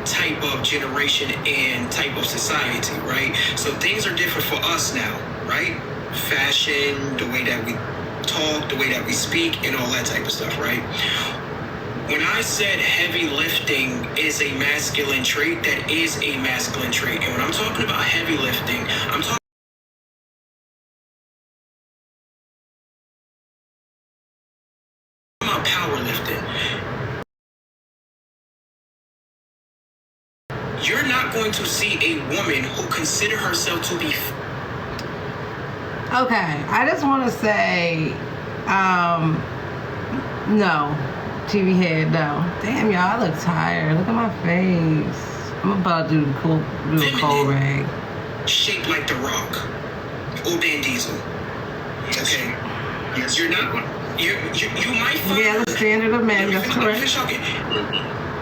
type of generation and type of society, right? So things are different for us now, right? Fashion, the way that we talk, the way that we speak, and all that type of stuff, right? When I said heavy lifting is a masculine trait, that is a masculine trait. And when I'm talking about heavy lifting, I'm talking about powerlifting. You're not going to see a woman who consider herself to be... Okay, I just want to say, no. TV head, no. Damn, y'all, I look tired. Look at my face. I'm about to do a cold rag. Shaped like The Rock or Van Diesel. Okay? Yes. You're not going... You might find... Yeah, the standard of men, that's correct.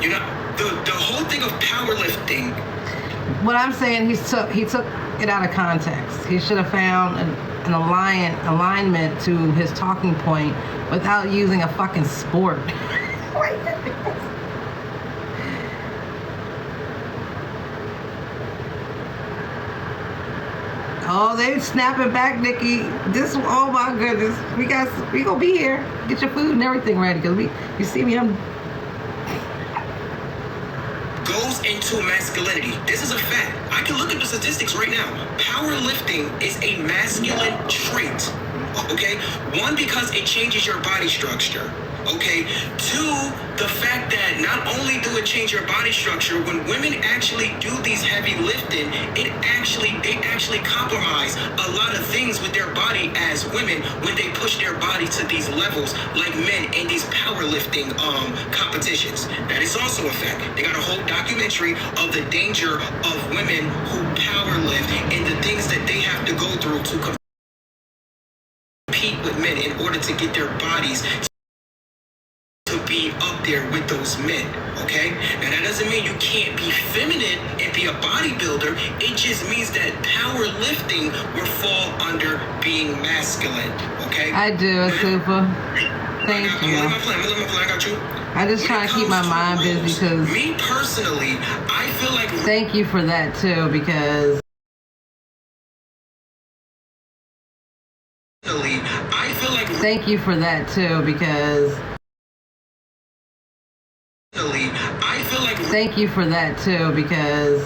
You know, the whole thing of powerlifting... What I'm saying, he took it out of context. He should have found an alignment to his talking point without using a fucking sport. Oh, they snapping back, Nikki. Oh my goodness. We gonna be here. Get your food and everything ready, because you see me, I'm... Goes into masculinity. This is a fact. I can look at the statistics right now. Powerlifting is a masculine trait. Okay? One, because it changes your body structure. Okay? Two, the fact that not only do it change your body structure, when women actually do these heavy lifting, they actually compromise a lot of things with their body as women when they push their body to these levels like men in these powerlifting competitions. That is also a fact. They got a whole documentary of the danger of women who powerlift and the things that they have to go through to compete with men in order to get their bodies to be up there with those men, okay? Now that doesn't mean you can't be feminine and be a bodybuilder. It just means that powerlifting will fall under being masculine, okay? I do, super. Thank you. Let me play. I got you. I just try to keep my mind busy, because... Me personally, I feel like... Thank you for that, too, because... I feel like... Thank you for that, too, because... I feel like... Thank you for that, too, because...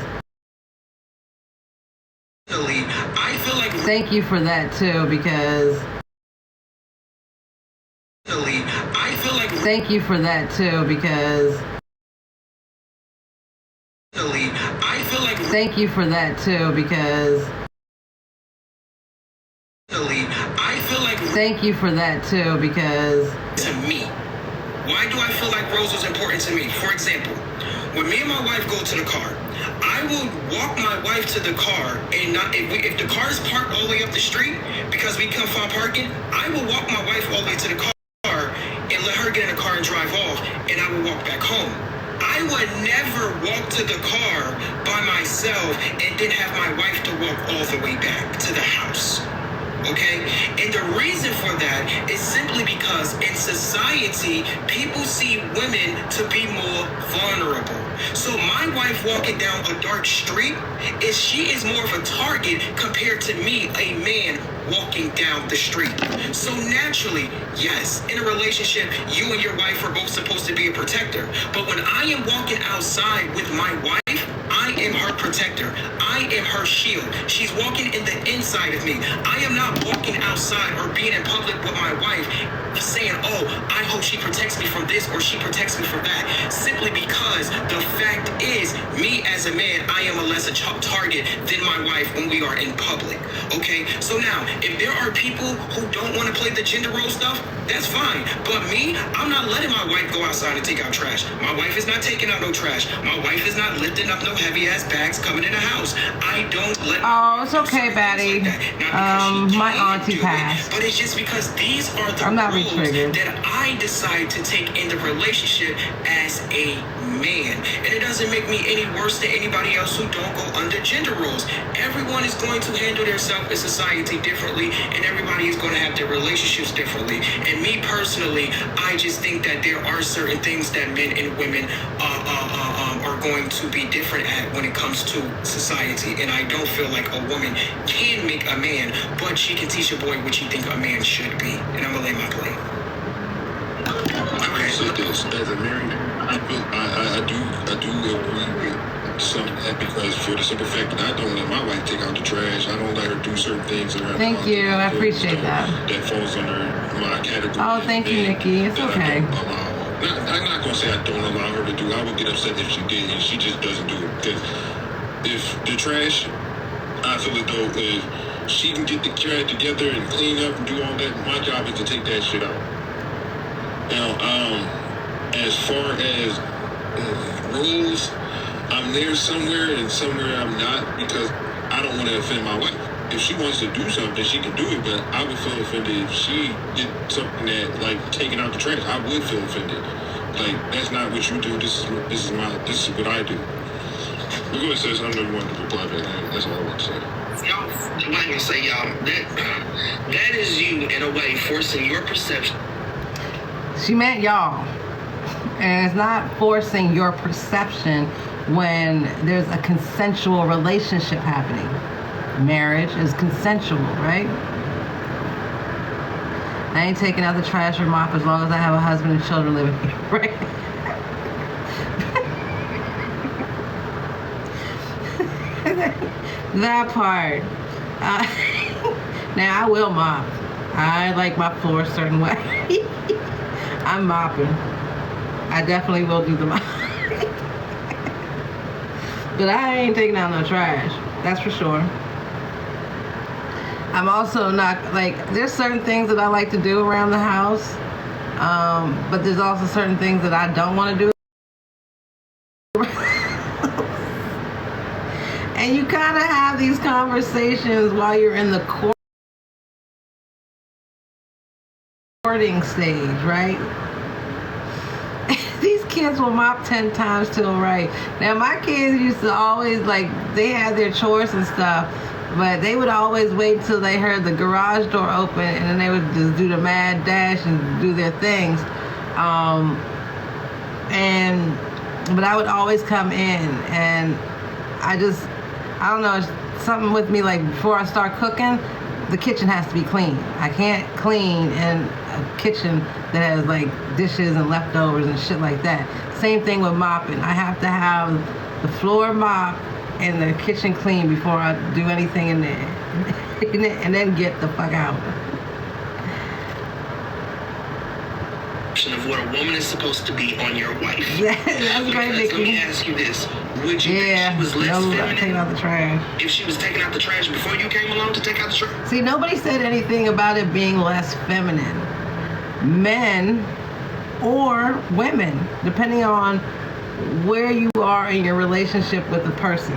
I feel like... Thank you for that, too, because... I feel like... Thank you for that, too, because... I feel like... Thank you for that, too, because... I feel like... Thank you for that, too, because... To me. Why do I feel like roles is important to me? For example, when me and my wife go to the car, I will walk my wife to the car, and not if the car is parked all the way up the street because we can't find parking, I will walk my wife all the way to the car and let her get in the car and drive off, and I will walk back home. I would never walk to the car by myself and then have my wife to walk all the way back to the house. Okay? And the reason for that is simply because in society, people see women to be more vulnerable. So my wife walking down a dark street, she is more of a target compared to me, a man walking down the street. So naturally, yes, in a relationship, you and your wife are both supposed to be a protector. But when I am walking outside with my wife, I am her protector. I am her shield. She's walking in the inside of me. I am not walking outside or being in public with my wife saying, oh, I hope she protects me from this or she protects me from that. Simply because the fact is, me as a man, I am a lesser target than my wife when we are in public. Okay? So now, if there are people who don't want to play the gender role stuff, that's fine. But me, I'm not letting my wife go outside and take out trash. My wife is not taking out no trash. My wife is not lifting up no heavy ass bags coming in the house. I don't let... Oh, it's okay, Betty. Like my auntie passed. But it's just because these are the rules that I decide to take in the relationship as a man. And it doesn't make me any worse than anybody else who don't go under gender roles. Everyone is going to handle themselves in society differently, and everybody is going to have their relationships differently. And me personally, I just think that there are certain things that men and women are going to be different at when it comes to society. And I don't feel like a woman can make a man, but she can teach a boy what she think a man should be. And I'm gonna lay my plane. I say this as a married man, I do agree with some of that, because for the simple fact that I don't let my wife take out the trash, I don't let her do certain things around. Thank you, I appreciate that. That falls under my category. Oh, thank you, Nikki. It's okay. I'm not gonna say I don't allow her to do. I would get upset if she did, and she just doesn't do it. Because if the trash, I feel as though if she can get the trash together and clean up and do all that, my job is to take that shit out. Now, as far as rules, I'm there somewhere and somewhere I'm not, because I don't want to offend my wife. If she wants to do something, she can do it, but I would feel offended if she did something that, like, taking out the trash. I would feel offended. Like, that's not what you do. This is what I do. But go ahead, sis. I'm not one to reply back. That's all I want to say. Y'all, I'm not gonna say y'all. That is you in a way forcing your perception. She meant y'all. And it's not forcing your perception when there's a consensual relationship happening. Marriage is consensual, right? I ain't taking out the trash or mop as long as I have a husband and children living here, right? That part. Now, I will mop. I like my floor a certain way. I'm mopping. I definitely will do the mop. But I ain't taking out no trash. That's for sure. I'm also not, like, there's certain things that I like to do around the house. But there's also certain things that I don't want to do. And you kind of have these conversations while you're in the courting stage, right? These kids will mop 10 times till right. Now, my kids used to always, like, they had their chores and stuff, but they would always wait till they heard the garage door open, and then they would just do the mad dash and do their things. But I would always come in, and I don't know, it's something with me, like, before I start cooking, the kitchen has to be clean. I can't clean in a kitchen that has, like, dishes and leftovers and shit like that. Same thing with mopping. I have to have the floor mop and the kitchen clean before I do anything in there. And then get the fuck out. Of what a woman is supposed to be on your wife. That's right, Nikki. Let me ask you this. Would you think she was less feminine taking out the trash? If she was taking out the trash before you came along to take out the trash? See, nobody said anything about it being less feminine. Men or women, depending on where you are in your relationship with the person,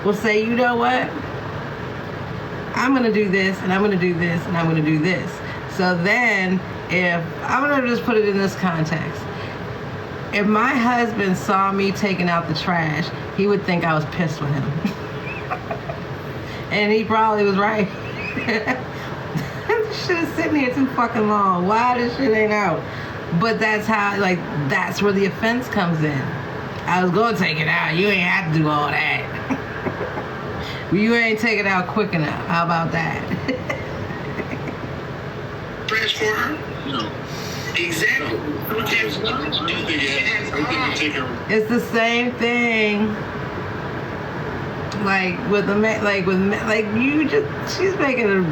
will say, you know what? I'm going to do this, and I'm going to do this, and I'm going to do this. So then, if I'm going to just put it in this context, if my husband saw me taking out the trash, he would think I was pissed with him. And he probably was right. This shit is sitting here too fucking long. Why this shit ain't out? But that's how, like, that's where the offense comes in. I was going to take it out. You ain't have to do all that. You ain't take it out quick enough. How about that? Trash for her? No. Exactly. It's the same thing. Like with the like you just, she's making a.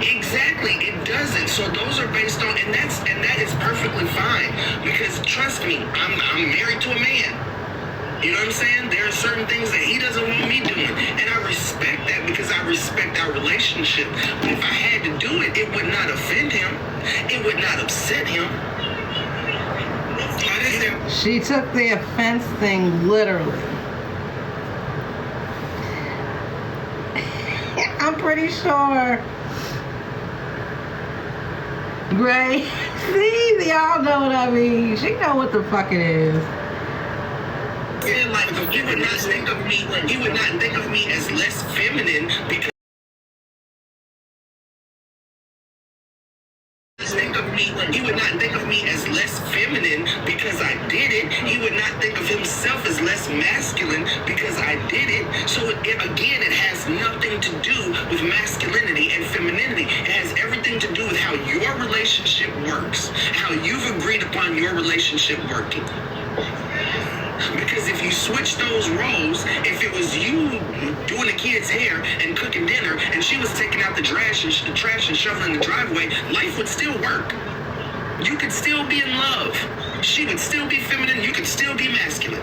Exactly, it doesn't. So those are based on, and that is perfectly fine, because trust me, I'm married to a man. You know what I'm saying? There are certain things that he doesn't want me doing, and I respect that because I respect our relationship. But if I had to do it, it would not offend him. It would not upset him. She took the offense thing literally. I'm pretty sure. Gray, see, y'all know what I mean. She know what the fuck it is. Like, he would not think of me. He would not think of me as less feminine because. He would not think of me as less feminine because I did it. He not think of himself as less masculine because I did it. So again, it has nothing to do with masculinity and femininity. It has everything to do with how your relationship works, how you've agreed upon your relationship working. Because if you switch those roles, if it was you doing the kid's hair and cooking dinner, and she was taking out the trash and shoveling the driveway, life would still work. You could still be in love. She would still be feminine. You could still be masculine.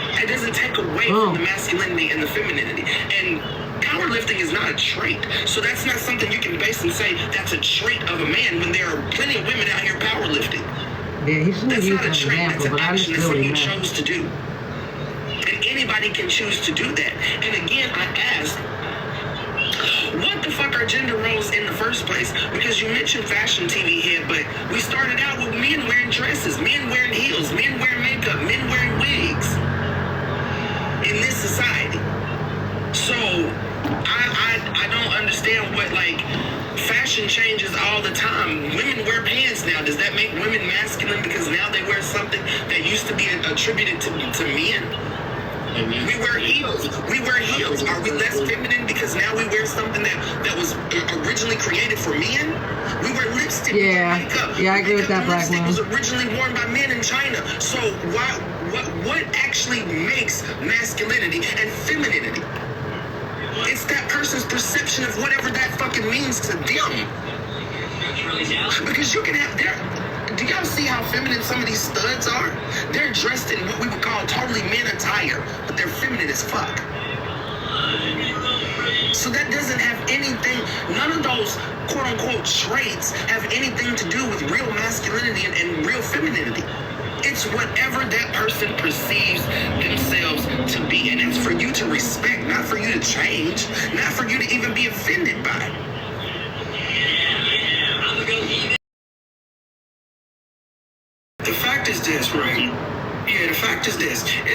It doesn't take away from the masculinity and the femininity. And powerlifting is not a trait. So that's not something you can base and say that's a trait of a man when there are plenty of women out here powerlifting. Yeah, he shouldn't That's use not a an trait. example, That's an but I action. That's understood what something he you meant. chose to do. And anybody can choose to do that. And again, I asked, what the fuck are gender roles in the first place? Because you mentioned fashion TV head, but we started out with men wearing dresses, men wearing heels, men wearing makeup, men wearing wigs in this society. So I don't understand what, like, fashion changes all the time. Women wear pants now. Does that make women masculine because now they wear something that used to be attributed to men? We wear heels. We wear heels. Are we less feminine because now we wear something that was originally created for men? We wear lipstick. Yeah. We wear makeup. Yeah, I agree with that, Black Lipstick man. was originally worn by men in China. So what actually makes masculinity and femininity? It's that person's perception of whatever that fucking means to them. Because you can have do y'all see how feminine some of these studs are? They're dressed in what we would call totally men attire, but they're feminine as fuck. So that doesn't have anything, none of those quote unquote traits have anything to do with real masculinity and real femininity. It's whatever that person perceives themselves to be. And it's for you to respect, not for you to change, not for you to even be offended by. The fact is this, right? Yeah, the fact is this.